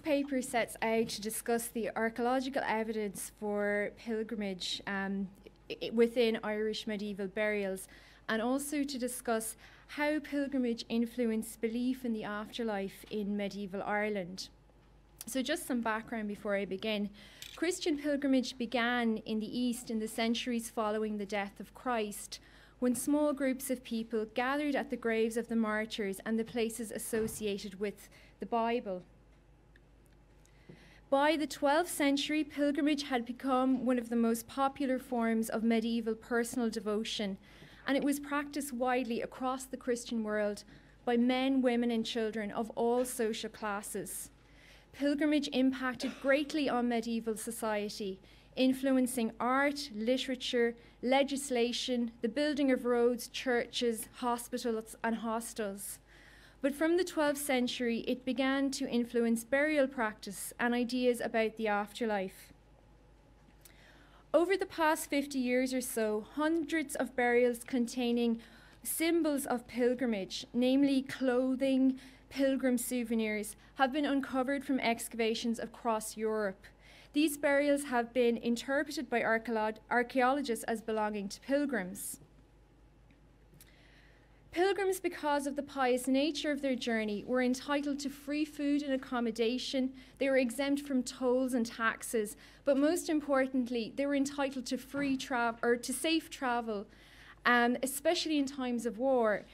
paper sets out to discuss the archaeological evidence for pilgrimage within Irish medieval burials, and also to discuss how pilgrimage influenced belief in the afterlife in medieval Ireland. So just some background before I begin. Christian pilgrimage began in the East in the centuries following the death of Christ, when small groups of people gathered at the graves of the martyrs and the places associated with the Bible. By the 12th century, pilgrimage had become one of the most popular forms of medieval personal devotion, and it was practiced widely across the Christian world by men, women, and children of all social classes. Pilgrimage impacted greatly on medieval society, influencing art, literature, legislation, the building of roads, churches, hospitals, and hostels. But from the 12th century, it began to influence burial practice and ideas about the afterlife. Over the past 50 years or so, hundreds of burials containing symbols of pilgrimage, namely clothing, pilgrim souvenirs, have been uncovered from excavations across Europe. These burials have been interpreted by archaeologists as belonging to pilgrims. Pilgrims, because of the pious nature of their journey, were entitled to free food and accommodation. They were exempt from tolls and taxes, but most importantly, they were entitled to free travel or to safe travel, especially in times of war.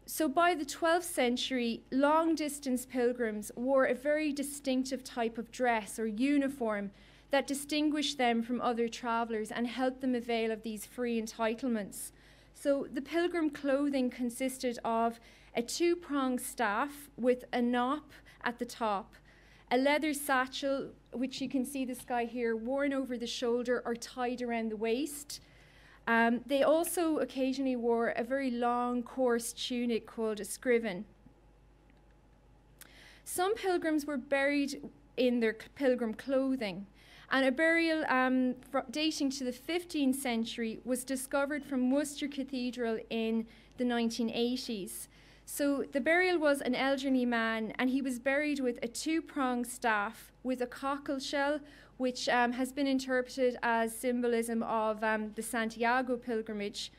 So by the 12th century, long-distance pilgrims wore a very distinctive type of dress or uniform that distinguished them from other travellers and helped them avail of these free entitlements. So the pilgrim clothing consisted of a two-pronged staff with a knop at the top, a leather satchel, which you can see this guy here, worn over the shoulder or tied around the waist. They also occasionally wore a very long, coarse tunic called a scriven. Some pilgrims were buried in their pilgrim clothing, and a burial dating to the 15th century was discovered from Worcester Cathedral in the 1980s. So the burial was an elderly man, and he was buried with a two-pronged staff with a cockle shell, which has been interpreted as symbolism of the Santiago pilgrimage.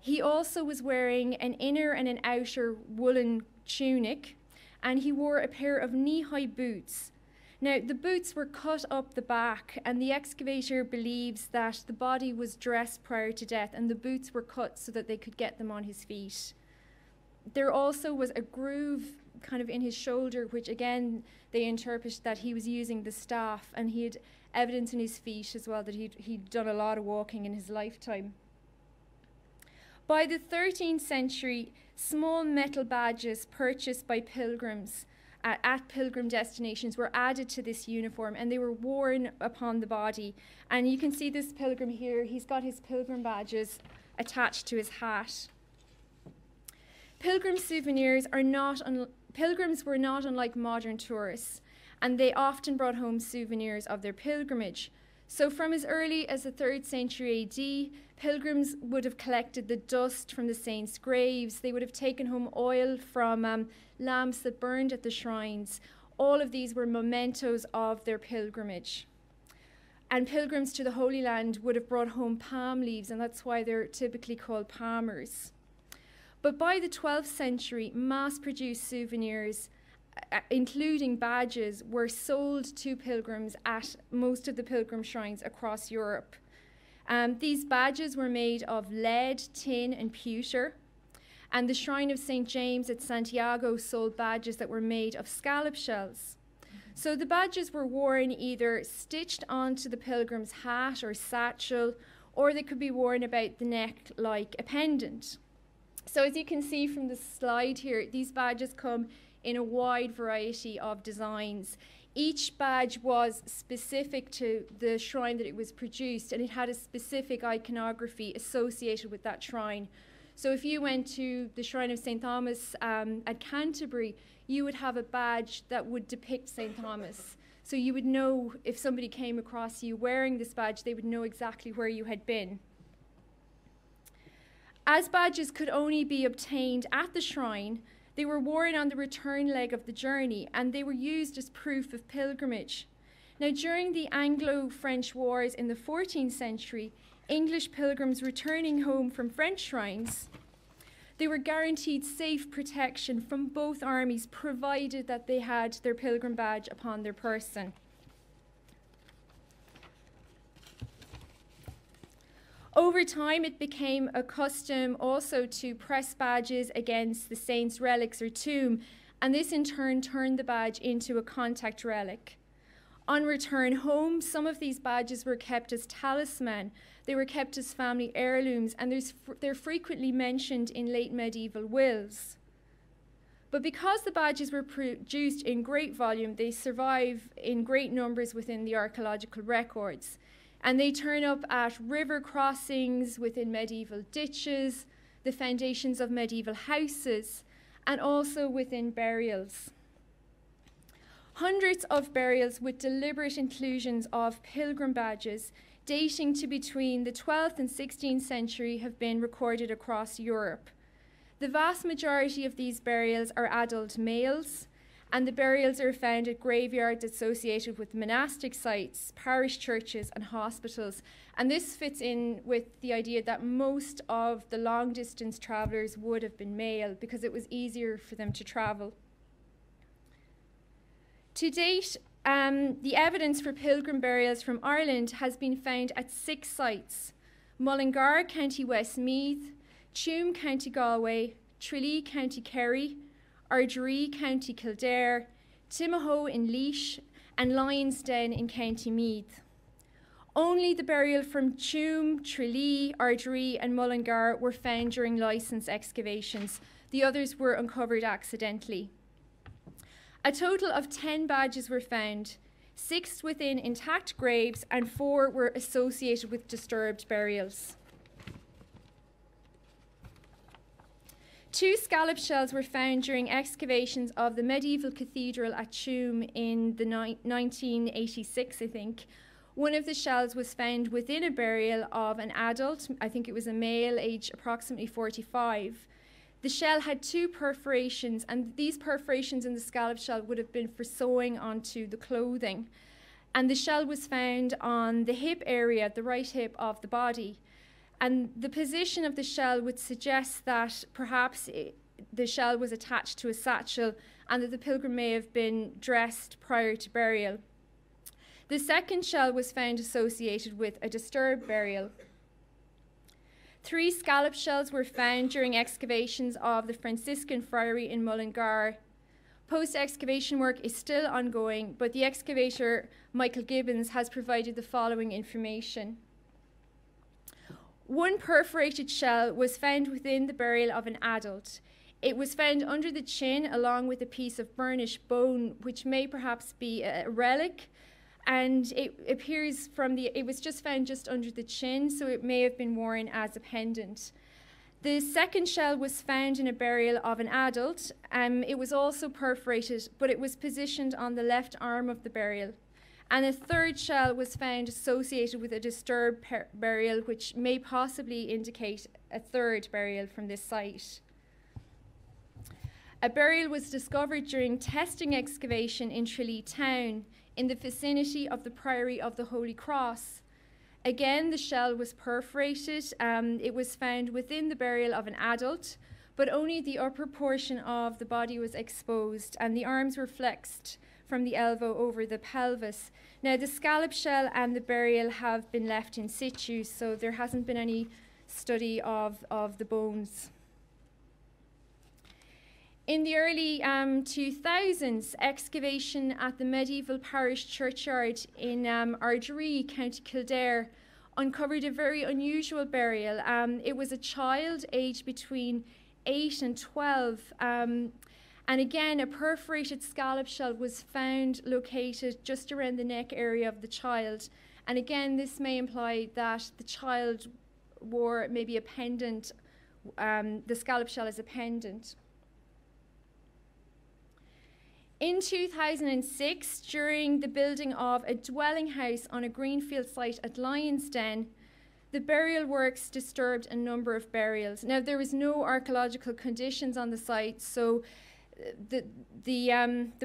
He also was wearing an inner and an outer woolen tunic, and he wore a pair of knee-high boots. Now, the boots were cut up the back, and the excavator believes that the body was dressed prior to death, and the boots were cut so that they could get them on his feet. There also was a groove kind of in his shoulder, which again, they interpret that he was using the staff, and he had evidence in his feet as well that he'd done a lot of walking in his lifetime. By the 13th century, small metal badges purchased by pilgrims at pilgrim destinations were added to this uniform, and they were worn upon the body. And you can see this pilgrim here, he's got his pilgrim badges attached to his hat. Pilgrim souvenirs pilgrims were not unlike modern tourists, and they often brought home souvenirs of their pilgrimage. So from as early as the 3rd century AD, pilgrims would have collected the dust from the saints' graves. They would have taken home oil from lamps that burned at the shrines. All of these were mementos of their pilgrimage. And pilgrims to the Holy Land would have brought home palm leaves, and that's why they're typically called palmers. But by the 12th century, mass-produced souvenirs, including badges, were sold to pilgrims at most of the pilgrim shrines across Europe. These badges were made of lead, tin, and pewter, and the Shrine of St. James at Santiago sold badges that were made of scallop shells. So the badges were worn either stitched onto the pilgrim's hat or satchel, or they could be worn about the neck like a pendant. So as you can see from the slide here, these badges come in a wide variety of designs. Each badge was specific to the shrine that it was produced, and it had a specific iconography associated with that shrine. So if you went to the Shrine of St. Thomas at Canterbury, you would have a badge that would depict St. Thomas. So you would know if somebody came across you wearing this badge, they would know exactly where you had been. As badges could only be obtained at the shrine, They were worn on the return leg of the journey, and they were used as proof of pilgrimage. Now, during the Anglo-French Wars in the 14th century, English pilgrims returning home from French shrines, they were guaranteed safe protection from both armies, provided that they had their pilgrim badge upon their person. Over time, it became a custom also to press badges against the saint's relics or tomb, and this in turn turned the badge into a contact relic. On return home, some of these badges were kept as talisman, they were kept as family heirlooms, and they're frequently mentioned in late medieval wills. But because the badges were produced in great volume, they survive in great numbers within the archaeological records. And they turn up at river crossings, within medieval ditches, the foundations of medieval houses, and also within burials. Hundreds of burials with deliberate inclusions of pilgrim badges dating to between the 12th and 16th century have been recorded across Europe. The vast majority of these burials are adult males, and the burials are found at graveyards associated with monastic sites, parish churches, and hospitals. And this fits in with the idea that most of the long-distance travellers would have been male because it was easier for them to travel. To date, the evidence for pilgrim burials from Ireland has been found at 6 sites: Mullingar, County Westmeath, Tuam, County Galway, Tralee, County Kerry, Ardree, County Kildare, Timahoe in Laois, and Lionsden in County Meath. Only the burial from Tuam, Tralee, Ardree, and Mullingar were found during licensed excavations. The others were uncovered accidentally. A total of 10 badges were found, 6 within intact graves, and 4 were associated with disturbed burials. 2 scallop shells were found during excavations of the medieval cathedral at Tuam in the 1986, I think. One of the shells was found within a burial of an adult, I think it was a male, aged approximately 45. The shell had 2 perforations, and these perforations in the scallop shell would have been for sewing onto the clothing. And the shell was found on the hip area, the right hip of the body. And the position of the shell would suggest that perhaps the shell was attached to a satchel and that the pilgrim may have been dressed prior to burial. The second shell was found associated with a disturbed burial. 3 scallop shells were found during excavations of the Franciscan friary in Mullingar. Post-excavation work is still ongoing, but the excavator, Michael Gibbons, has provided the following information. 1 perforated shell was found within the burial of an adult. It was found under the chin along with a piece of burnished bone, which may perhaps be a relic, and it appears it was just found just under the chin, so it may have been worn as a pendant. The second shell was found in a burial of an adult. It was also perforated, but it was positioned on the left arm of the burial. And a third shell was found associated with a disturbed burial, which may possibly indicate a third burial from this site. A burial was discovered during testing excavation in Tralee town in the vicinity of the Priory of the Holy Cross. Again, the shell was perforated. It was found within the burial of an adult, but only the upper portion of the body was exposed, and the arms were flexed from the elbow over the pelvis. Now, the scallop shell and the burial have been left in situ, so there hasn't been any study of the bones. In the early 2000s, excavation at the medieval parish churchyard in Ardree, County Kildare, uncovered a very unusual burial. It was a child aged between 8 and 12. And again, a perforated scallop shell was found located just around the neck area of the child. And again, this may imply that the child wore maybe a pendant, the scallop shell as a pendant. In 2006, during the building of a dwelling house on a greenfield site at Lionsden, The burial works disturbed a number of burials. Now, there was no archaeological conditions on the site, so the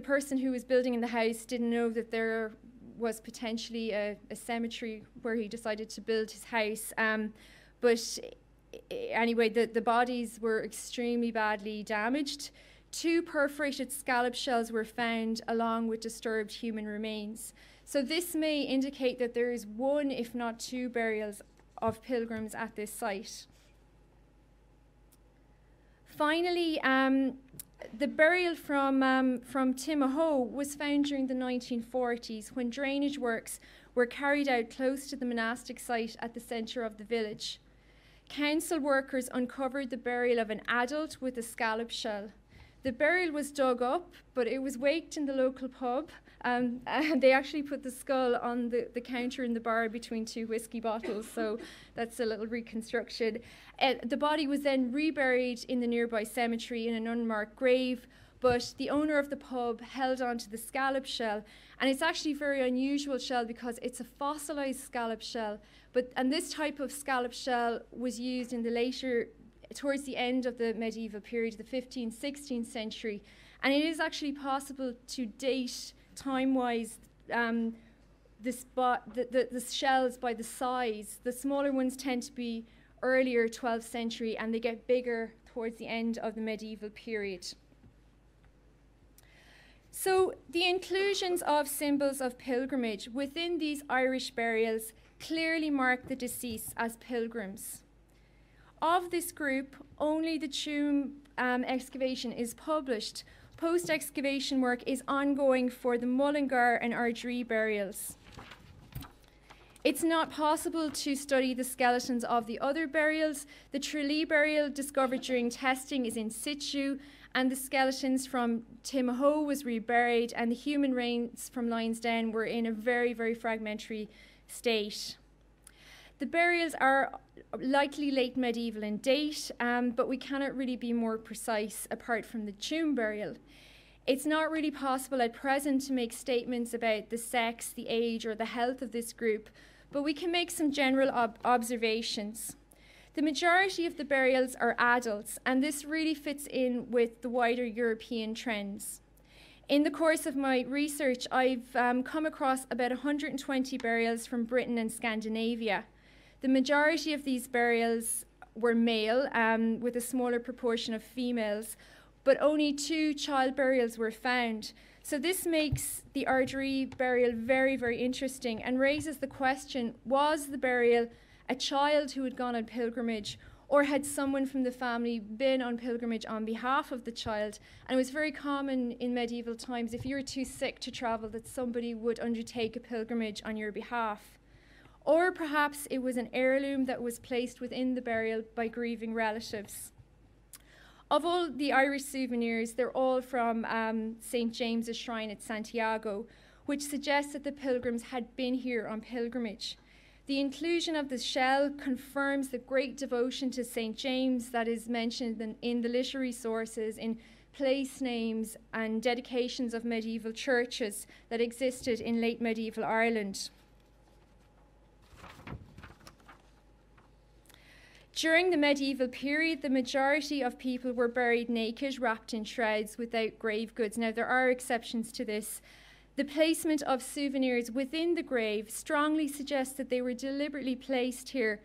person who was building in the house didn't know that there was potentially a cemetery where he decided to build his house. But anyway, the bodies were extremely badly damaged. 2 perforated scallop shells were found along with disturbed human remains. So this may indicate that there is 1, if not 2, burials of pilgrims at this site. Finally, the burial from Timahoe was found during the 1940s when drainage works were carried out close to the monastic site at the centre of the village. Council workers uncovered the burial of an adult with a scallop shell. The burial was dug up, but it was waked in the local pub. And they actually put the skull on the counter in the bar between 2 whiskey bottles, so that's a little reconstruction. The body was then reburied in the nearby cemetery in an unmarked grave, but the owner of the pub held on to the scallop shell, and it's actually a very unusual shell because it's a fossilized scallop shell, and this type of scallop shell was used in the towards the end of the medieval period, the 15th, 16th century, and it is actually possible to date time-wise the shells by the size. The smaller ones tend to be earlier 12th century, and they get bigger towards the end of the medieval period. So the inclusions of symbols of pilgrimage within these Irish burials clearly mark the deceased as pilgrims. Of this group, only the tomb excavation is published. Post-excavation work is ongoing for the Mullingar and Ardree burials. It's not possible to study the skeletons of the other burials. The Tralee burial discovered during testing is in situ, and the skeletons from Timahoe was reburied, and the human remains from Lionsden were in a very, very fragmentary state. The burials are likely late medieval in date, but we cannot really be more precise apart from the tomb burial. It's not really possible at present to make statements about the sex, the age, or the health of this group, but we can make some general observations. The majority of the burials are adults, and this really fits in with the wider European trends. In the course of my research, I've come across about 120 burials from Britain and Scandinavia. The majority of these burials were male, with a smaller proportion of females, but only 2 child burials were found. So this makes the Ardree burial very, very interesting and raises the question, was the burial a child who had gone on pilgrimage, or had someone from the family been on pilgrimage on behalf of the child? And it was very common in medieval times, if you were too sick to travel, that somebody would undertake a pilgrimage on your behalf. Or perhaps it was an heirloom that was placed within the burial by grieving relatives. Of all the Irish souvenirs, they're all from St. James's Shrine at Santiago, which suggests that the pilgrims had been here on pilgrimage. The inclusion of the shell confirms the great devotion to St. James that is mentioned in the literary sources, in place names and dedications of medieval churches that existed in late medieval Ireland. During the medieval period, the majority of people were buried naked, wrapped in shrouds, without grave goods. Now, there are exceptions to this. The placement of souvenirs within the grave strongly suggests that they were deliberately placed here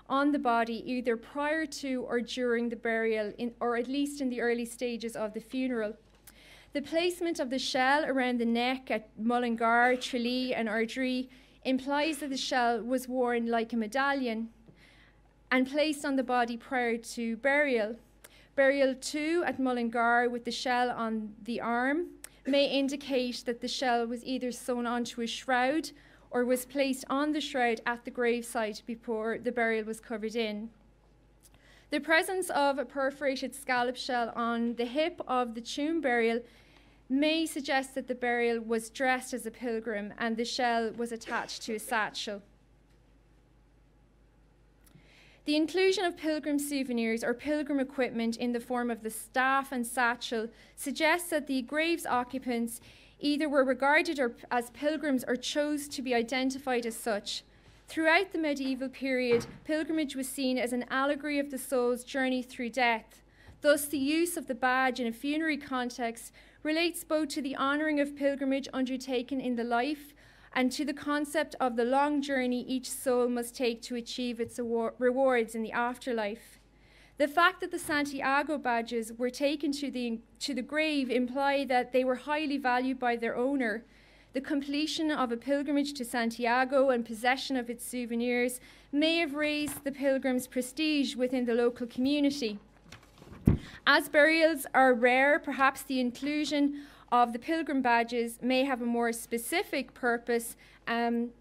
on the body, either prior to or during the burial, or at least in the early stages of the funeral. The placement of the shell around the neck at Mullingar, Tralee, and Ardree implies that the shell was worn like a medallion and placed on the body prior to burial. Burial 2 at Mullingar with the shell on the arm may indicate that the shell was either sewn onto a shroud or was placed on the shroud at the gravesite before the burial was covered in. The presence of a perforated scallop shell on the hip of the tomb burial may suggest that the burial was dressed as a pilgrim and the shell was attached to a satchel. The inclusion of pilgrim souvenirs or pilgrim equipment in the form of the staff and satchel suggests that the grave's occupants either were regarded as pilgrims or chose to be identified as such. Throughout the medieval period, pilgrimage was seen as an allegory of the soul's journey through death. Thus, the use of the badge in a funerary context relates both to the honouring of pilgrimage undertaken in the life and to the concept of the long journey each soul must take to achieve its rewards in the afterlife. The fact that the Santiago badges were taken to the grave implied that they were highly valued by their owner. The completion of a pilgrimage to Santiago and possession of its souvenirs may have raised the pilgrim's prestige within the local community. As burials are rare, perhaps the inclusion of the pilgrim badges may have a more specific purpose. How am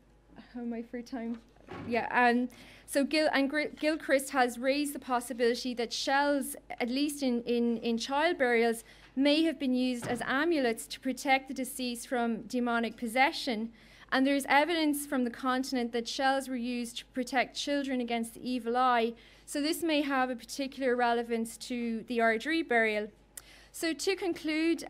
I for time? Yeah. So Gilchrist has raised the possibility that shells, at least in child burials, may have been used as amulets to protect the deceased from demonic possession. And there's evidence from the continent that shells were used to protect children against the evil eye. So this may have a particular relevance to the Ardree burial. So to conclude,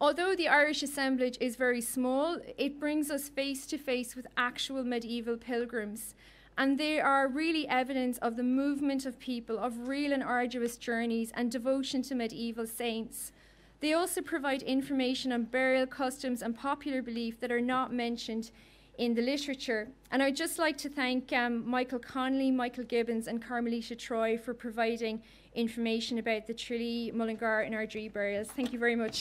although the Irish assemblage is very small, it brings us face to face with actual medieval pilgrims. And they are really evidence of the movement of people, of real and arduous journeys and devotion to medieval saints. They also provide information on burial customs and popular belief that are not mentioned in the literature. And I'd just like to thank Michael Connolly, Michael Gibbons and Carmelita Troy for providing information about the Tralee, Mullingar and Ardree burials. Thank you very much.